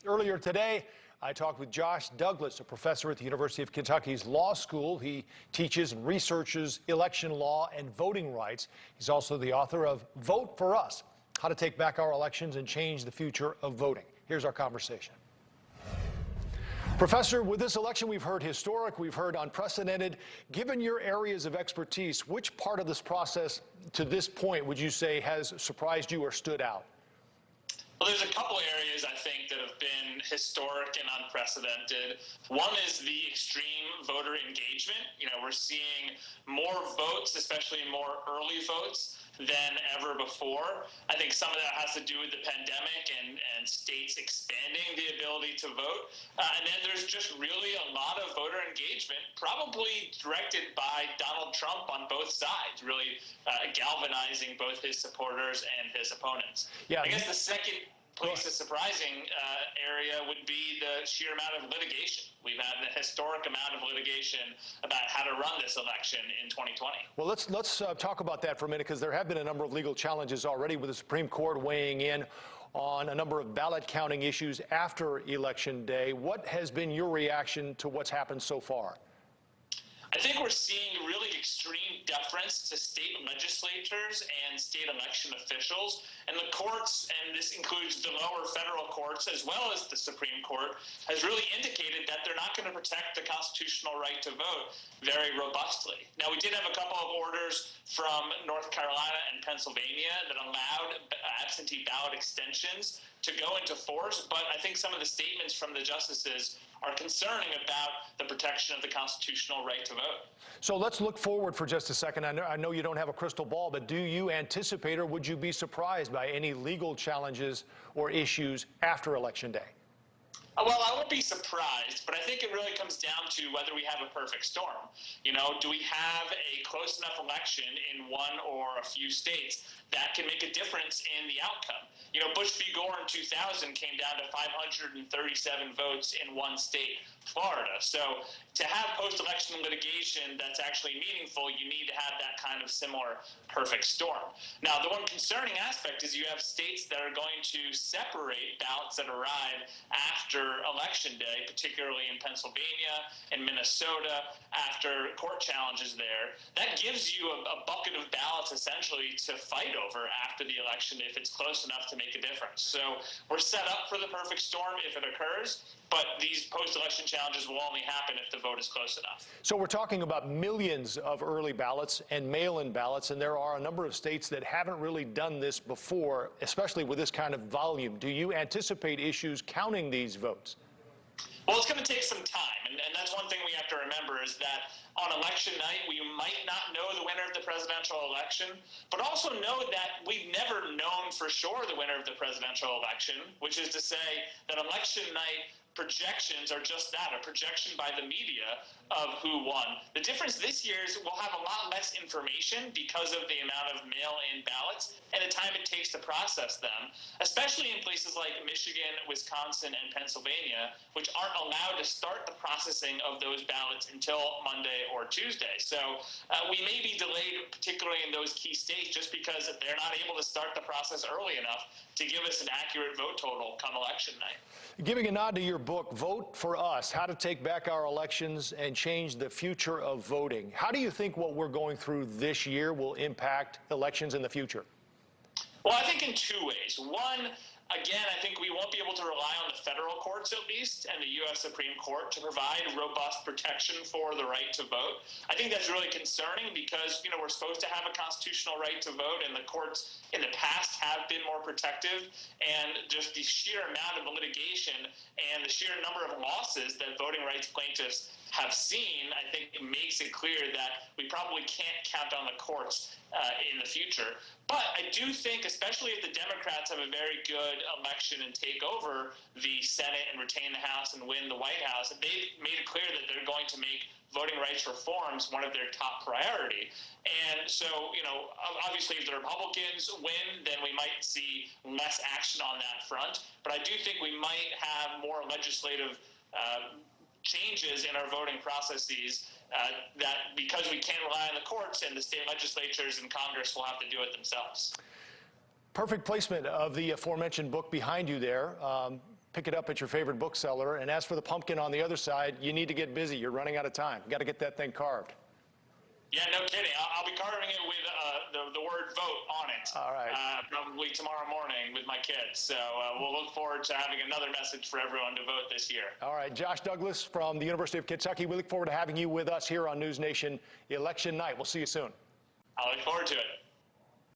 Earlier today, I talked with Josh Douglas, a professor at the University of Kentucky's Law School. He teaches and researches election law and voting rights. He's also the author of Vote for Us: How to Take Back Our Elections and Change the Future of Voting. Here's our conversation. Professor, with this election, we've heard historic, we've heard unprecedented. Given your areas of expertise, which part of this process to this point would you say has surprised you or stood out? Well, there's a couple areas, I think, that have been historic and unprecedented. One is the extreme voter engagement. We're seeing more votes, especially more early votes, than ever before. I think some of that has to do with the pandemic and states expanding the ability to vote. And then there's just really a lot of voter engagement, probably directed by Donald Trump on both sides, really galvanizing both his supporters and his opponents. Yeah. I guess the second place, a surprising area would be the sheer amount of litigation. We've had a historic amount of litigation about how to run this election in 2020. Well, let's talk about that for a minute, because there have been a number of legal challenges already, with the Supreme Court weighing in on a number of ballot counting issues after Election Day. What has been your reaction to what's happened so far? I think we're seeing really extreme deference to state legislatures and state election officials. And the courts, and this includes the lower federal courts as well as the Supreme Court, has really indicated that they're not going to protect the constitutional right to vote very robustly. Now, we did have a couple of orders from North Carolina and Pennsylvania that allowed absentee ballot extensions to go into force, but I think some of the statements from the justices are concerning about the protection of the constitutional right to vote. So let's look forward for just a second. I know you don't have a crystal ball, but do you anticipate, or would you be surprised by any legal challenges or issues after Election Day? Well, I would be surprised, but I think it really comes down to whether we have a perfect storm. Do we have a close enough election in one or a few states that can make a difference in the outcome? Bush v. Gore in 2000 came down to 537 votes in one state, Florida. So to have post-election litigation that's actually meaningful, you need to have that kind of similar perfect storm. Now, the one concerning aspect is you have states that are going to separate ballots that arrive after Election Day, particularly in Pennsylvania and Minnesota, after court challenges there. That gives you a bucket of ballots essentially to fight over after the election if it's close enough to make a difference. So we're set up for the perfect storm if it occurs, but these post-election challenges will only happen if the vote is close enough. So we're talking about millions of early ballots and mail-in ballots, and there are a number of states that haven't really done this before, especially with this kind of volume. Do you anticipate issues counting these votes? Well, it's going to take some time, and that's one thing we have to remember, is that on election night, we might not know the winner of the presidential election, but also know that we've never known for sure the winner of the presidential election, which is to say that election night projections are just that, a projection by the media of who won. The difference this year is we'll have a lot less information because of the amount of mail-in ballots and the time it takes to process them, especially in places like Michigan, Wisconsin, and Pennsylvania, which aren't allowed to start the processing of those ballots until Monday or Tuesday. So we may be delayed, particularly in those key states, just because they're not able to start the process early enough to give us an accurate vote total come election night. Giving a nod to your book, Vote for Us: How to Take Back Our Elections and Change the Future of Voting, how do you think what we're going through this year will impact elections in the future? Well, I think in two ways. One, again, I think we won't be able to rely on the federal courts, at least, and the U.S. Supreme Court to provide robust protection for the right to vote. I think that's really concerning because, we're supposed to have a constitutional right to vote, and the courts in the past have been more protective. And just the sheer amount of litigation and the sheer number of losses that voting rights plaintiffs have seen, I think it makes it clear that we probably can't count on the courts in the future. But I do think, especially if the Democrats have a very good election and take over the Senate and retain the House and win the White House, they've made it clear that they're going to make voting rights reforms one of their top priority. And so, obviously if the Republicans win, then we might see less action on that front. But I do think we might have more legislative changes in our voting processes that, because we can't rely on the courts, and the state legislatures and Congress will have to do it themselves. Perfect placement of the aforementioned book behind you there. Pick it up at your favorite bookseller. And as for the pumpkin on the other side, you need to get busy. You're running out of time. Got to get that thing carved. Yeah, no kidding. I'll be carving it with the word vote on it. All right. Probably tomorrow morning with my kids. So we'll look forward to having another message for everyone to vote this year. All right. Josh Douglas from the University of Kentucky. We look forward to having you with us here on NewsNation Election Night. We'll see you soon. I look forward to it.